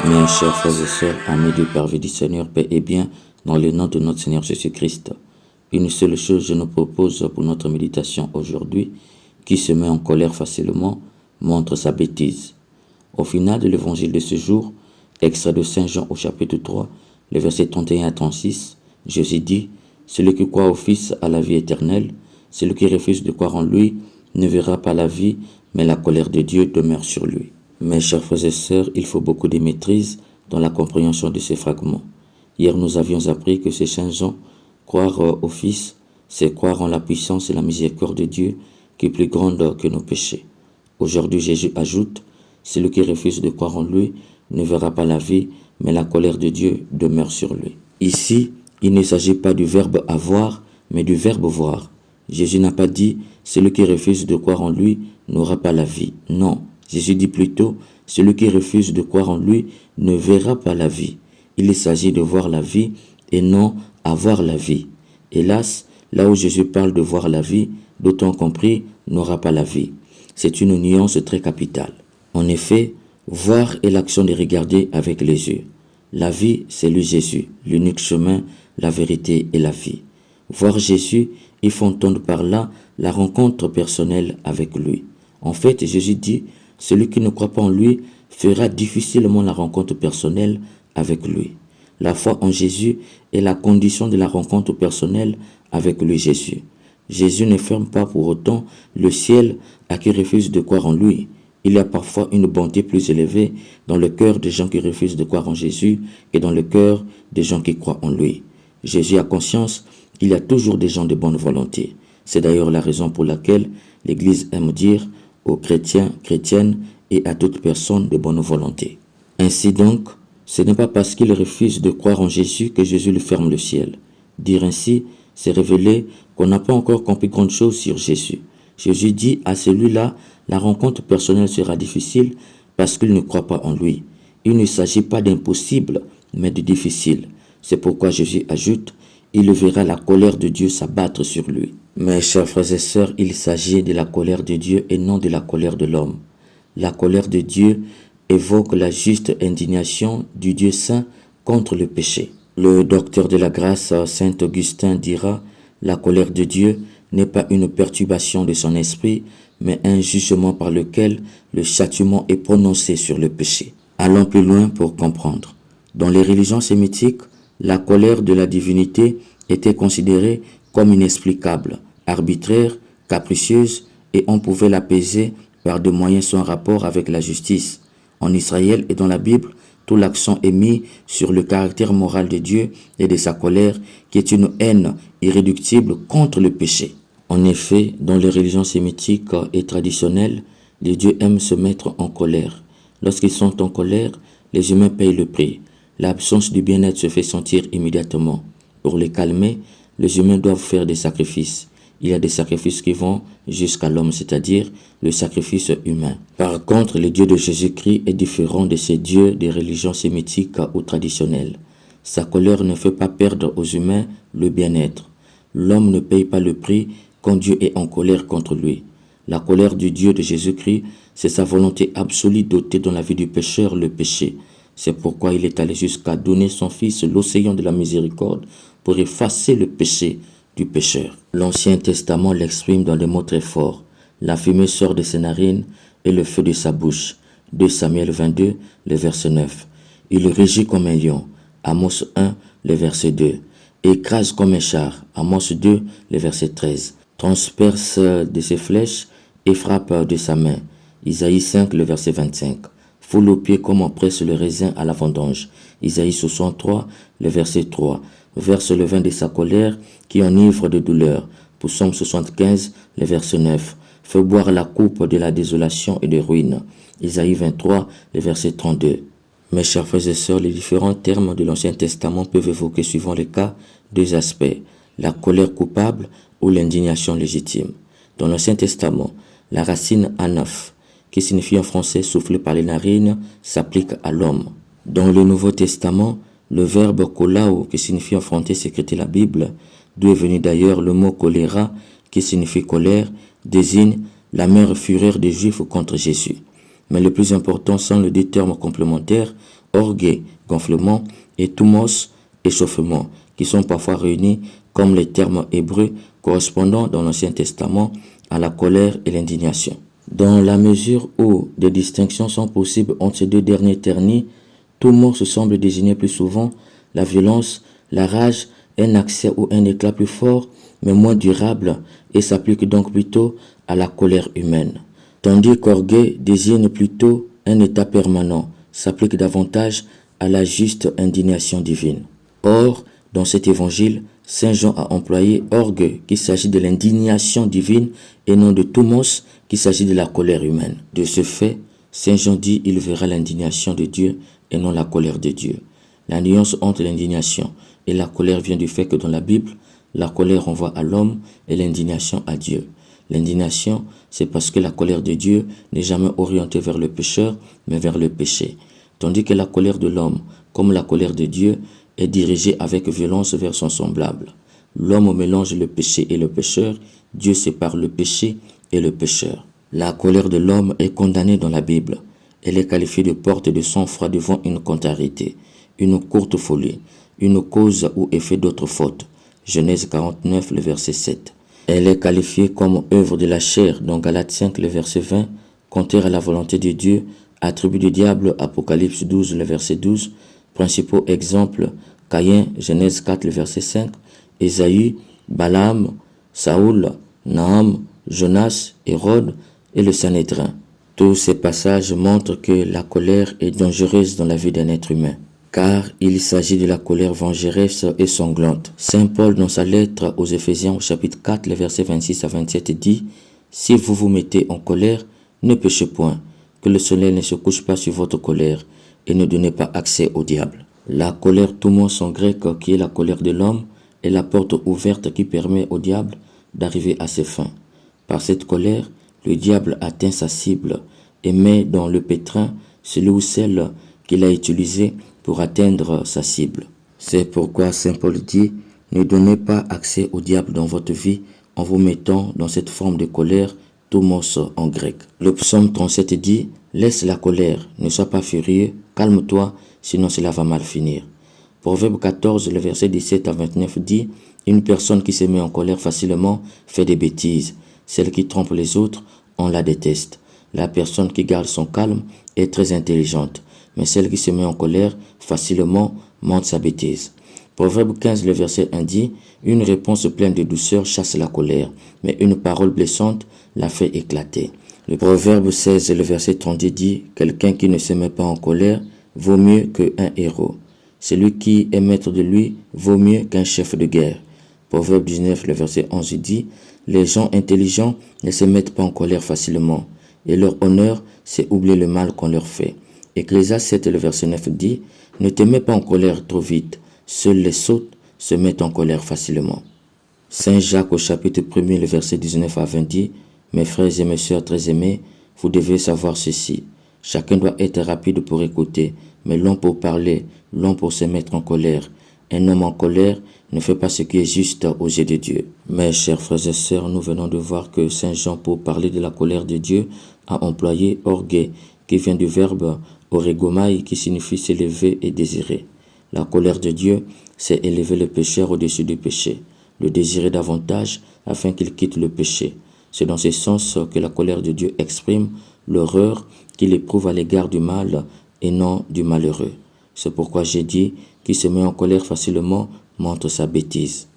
Mes chers frères et sœurs, amis du Parvis du Seigneur, paix et bien, dans le nom de notre Seigneur Jésus-Christ. Une seule chose je nous propose pour notre méditation aujourd'hui, qui se met en colère facilement, montre sa bêtise. Au final de l'évangile de ce jour, extrait de Saint Jean au chapitre 3, les versets 31 à 36, Jésus dit, « Celui qui croit au Fils a la vie éternelle, celui qui refuse de croire en lui ne verra pas la vie, mais la colère de Dieu demeure sur lui. » Mes chers frères et sœurs, il faut beaucoup de maîtrise dans la compréhension de ces fragments. Hier, nous avions appris que ces Saint Jean, croire au Fils, c'est croire en la puissance et la miséricorde de Dieu qui est plus grande que nos péchés. Aujourd'hui, Jésus ajoute, celui qui refuse de croire en lui ne verra pas la vie, mais la colère de Dieu demeure sur lui. Ici, il ne s'agit pas du verbe avoir, mais du verbe voir. Jésus n'a pas dit, celui qui refuse de croire en lui n'aura pas la vie. Non. Jésus dit plutôt, celui qui refuse de croire en lui ne verra pas la vie. Il s'agit de voir la vie et non avoir la vie. Hélas, là où Jésus parle de voir la vie, d'autant compris n'aura pas la vie. C'est une nuance très capitale. En effet, voir est l'action de regarder avec les yeux. La vie, c'est lui Jésus, l'unique chemin, la vérité et la vie. Voir Jésus, il faut entendre par là la rencontre personnelle avec lui. En fait, Jésus dit, celui qui ne croit pas en lui fera difficilement la rencontre personnelle avec lui. La foi en Jésus est la condition de la rencontre personnelle avec lui Jésus. Jésus ne ferme pas pour autant le ciel à qui refuse de croire en lui. Il y a parfois une bonté plus élevée dans le cœur des gens qui refusent de croire en Jésus que dans le cœur des gens qui croient en lui. Jésus a conscience qu'il y a toujours des gens de bonne volonté. C'est d'ailleurs la raison pour laquelle l'Église aime dire aux chrétiens, chrétiennes et à toute personne de bonne volonté. Ainsi donc, ce n'est pas parce qu'il refuse de croire en Jésus que Jésus lui ferme le ciel. Dire ainsi, c'est révéler qu'on n'a pas encore compris grande chose sur Jésus. Jésus dit à celui-là, la rencontre personnelle sera difficile parce qu'il ne croit pas en lui. Il ne s'agit pas d'impossible, mais de difficile. C'est pourquoi Jésus ajoute, il verra la colère de Dieu s'abattre sur lui. Mes chers frères et sœurs, il s'agit de la colère de Dieu et non de la colère de l'homme. La colère de Dieu évoque la juste indignation du Dieu saint contre le péché. Le docteur de la grâce, Saint Augustin, dira, la colère de Dieu n'est pas une perturbation de son esprit, mais un jugement par lequel le châtiment est prononcé sur le péché. Allons plus loin pour comprendre. Dans les religions sémitiques, la colère de la divinité était considérée comme inexplicable, arbitraire, capricieuse, et on pouvait l'apaiser par des moyens sans rapport avec la justice. En Israël et dans la Bible, tout l'accent est mis sur le caractère moral de Dieu et de sa colère, qui est une haine irréductible contre le péché. En effet, dans les religions sémitiques et traditionnelles, les dieux aiment se mettre en colère. Lorsqu'ils sont en colère, les humains payent le prix. L'absence du bien-être se fait sentir immédiatement. Pour les calmer, les humains doivent faire des sacrifices. Il y a des sacrifices qui vont jusqu'à l'homme, c'est-à-dire le sacrifice humain. Par contre, le Dieu de Jésus-Christ est différent de ces dieux des religions sémitiques ou traditionnelles. Sa colère ne fait pas perdre aux humains le bien-être. L'homme ne paye pas le prix quand Dieu est en colère contre lui. La colère du Dieu de Jésus-Christ, c'est sa volonté absolue d'ôter dans la vie du pécheur le péché. C'est pourquoi il est allé jusqu'à donner son Fils, l'océan de la miséricorde, pour effacer le péché du pécheur. L'Ancien Testament l'exprime dans des mots très forts. La fumée sort de ses narines et le feu de sa bouche. 2 Samuel 22, le verset 9. Il rugit comme un lion. Amos 1, le verset 2. Écrase comme un char. Amos 2, le verset 13. Transperce de ses flèches et frappe de sa main. Isaïe 5, le verset 25. Foule aux pieds comme on presse le raisin à la vendange. Isaïe 63, le verset 3. Verse le vin de sa colère qui enivre de douleur. Psaume 75, le verset 9. Fais boire la coupe de la désolation et de ruine. Isaïe 23, le verset 32. Mes chers frères et sœurs, les différents termes de l'Ancien Testament peuvent évoquer, suivant les cas, deux aspects, la colère coupable ou l'indignation légitime. Dans l'Ancien Testament, la racine anaf, qui signifie en français souffler par les narines, s'applique à l'homme. Dans le Nouveau Testament, le verbe kolao, qui signifie en français sécréter la Bible, d'où est venu d'ailleurs le mot choléra, qui signifie colère, désigne la mère fureur des Juifs contre Jésus. Mais le plus important sont les deux termes complémentaires orgueil, gonflement, et thumos, échauffement, qui sont parfois réunis comme les termes hébreux correspondant dans l'Ancien Testament à la colère et l'indignation. Dans la mesure où des distinctions sont possibles entre ces deux derniers termes, thumos semble désigner plus souvent la violence, la rage, un accès ou un éclat plus fort, mais moins durable, et s'applique donc plutôt à la colère humaine. Tandis qu'orgueil désigne plutôt un état permanent, s'applique davantage à la juste indignation divine. Or, dans cet évangile, Saint Jean a employé orgueil, qu'il s'agit de l'indignation divine, et non de thumos, qu'il s'agit de la colère humaine. De ce fait, Saint Jean dit il verra l'indignation de Dieu et non la colère de Dieu. La nuance entre l'indignation et la colère vient du fait que dans la Bible, la colère renvoie à l'homme et l'indignation à Dieu. L'indignation, c'est parce que la colère de Dieu n'est jamais orientée vers le pécheur, mais vers le péché. Tandis que la colère de l'homme, comme la colère de Dieu, est dirigée avec violence vers son semblable. L'homme mélange le péché et le pécheur, Dieu sépare le péché et le pécheur. La colère de l'homme est condamnée dans la Bible. Elle est qualifiée de porte de sang-froid devant une contrariété, une courte folie, une cause ou effet d'autre faute. Genèse 49, le verset 7. Elle est qualifiée comme œuvre de la chair dans Galates 5, le verset 20, contraire à la volonté de Dieu, attribut du diable, Apocalypse 12, le verset 12, principaux exemples, Caïn, Genèse 4, le verset 5, Ésaü, Balaam, Saoul, Nahum, Jonas, Hérode et le Sanhédrin. Tous ces passages montrent que la colère est dangereuse dans la vie d'un être humain, car il s'agit de la colère vengeresse et sanglante. Saint Paul, dans sa lettre aux Éphésiens au chapitre 4, les versets 26 à 27, dit « Si vous vous mettez en colère, ne péchez point, que le soleil ne se couche pas sur votre colère, et ne donnez pas accès au diable. » La colère thumos en grec, qui est la colère de l'homme, est la porte ouverte qui permet au diable d'arriver à ses fins. Par cette colère, le diable atteint sa cible et met dans le pétrin celui ou celle qu'il a utilisé pour atteindre sa cible. C'est pourquoi Saint Paul dit « Ne donnez pas accès au diable dans votre vie en vous mettant dans cette forme de colère, thumos en grec. » Le psaume 37 dit « Laisse la colère, ne sois pas furieux, calme-toi, sinon cela va mal finir. » Proverbe 14, le verset 17 à 29 dit « Une personne qui se met en colère facilement fait des bêtises. Celle qui trompe les autres, on la déteste. La personne qui garde son calme est très intelligente, mais celle qui se met en colère facilement montre sa bêtise. » Proverbe 15, le verset 1 dit « Une réponse pleine de douceur chasse la colère, mais une parole blessante la fait éclater. » Le Proverbe 16, le verset 30 dit « Quelqu'un qui ne se met pas en colère vaut mieux qu'un héros. Celui qui est maître de lui vaut mieux qu'un chef de guerre. » Proverbe 19, le verset 11 dit « Les gens intelligents ne se mettent pas en colère facilement, et leur honneur, c'est oublier le mal qu'on leur fait. » Ecclésiaste 7, le verset 9 dit « Ne te mets pas en colère trop vite, seuls les sots se mettent en colère facilement. » Saint Jacques au chapitre 1er, le verset 19 à 20 dit « Mes frères et mes sœurs très aimés, vous devez savoir ceci. Chacun doit être rapide pour écouter, mais long pour parler, long pour se mettre en colère. Un homme en colère ne fait pas ce qui est juste aux yeux de Dieu. » Mes chers frères et sœurs, nous venons de voir que Saint Jean, pour parler de la colère de Dieu, a employé orgueil, qui vient du verbe origomai, qui signifie s'élever et désirer. La colère de Dieu, c'est élever le pécheur au-dessus du péché, le désirer davantage afin qu'il quitte le péché. C'est dans ce sens que la colère de Dieu exprime l'horreur qu'il éprouve à l'égard du mal et non du malheureux. C'est pourquoi j'ai dit qu'il se met en colère facilement montre sa bêtise.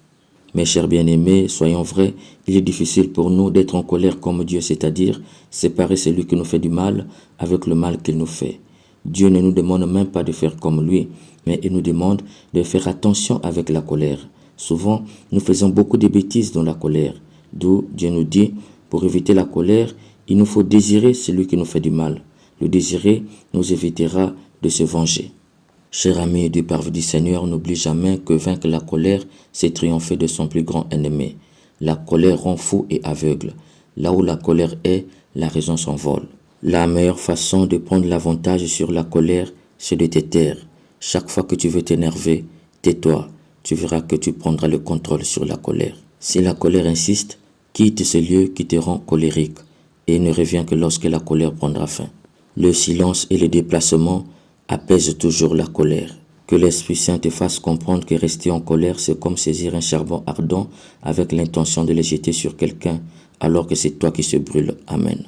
Mes chers bien-aimés, soyons vrais, il est difficile pour nous d'être en colère comme Dieu, c'est-à-dire séparer celui qui nous fait du mal avec le mal qu'il nous fait. Dieu ne nous demande même pas de faire comme lui, mais il nous demande de faire attention avec la colère. Souvent, nous faisons beaucoup de bêtises dans la colère, d'où Dieu nous dit, pour éviter la colère, il nous faut désirer celui qui nous fait du mal. Le désirer nous évitera de se venger. Cher ami du parvis du Seigneur, n'oublie jamais que vaincre la colère, c'est triompher de son plus grand ennemi. La colère rend fou et aveugle. Là où la colère est, la raison s'envole. La meilleure façon de prendre l'avantage sur la colère, c'est de te taire. Chaque fois que tu veux t'énerver, tais-toi. Tu verras que tu prendras le contrôle sur la colère. Si la colère insiste, quitte ce lieu qui te rend colérique et ne reviens que lorsque la colère prendra fin. Le silence et le déplacement apaise toujours la colère. Que l'Esprit Saint te fasse comprendre que rester en colère, c'est comme saisir un charbon ardent avec l'intention de le jeter sur quelqu'un alors que c'est toi qui se brûle. Amen.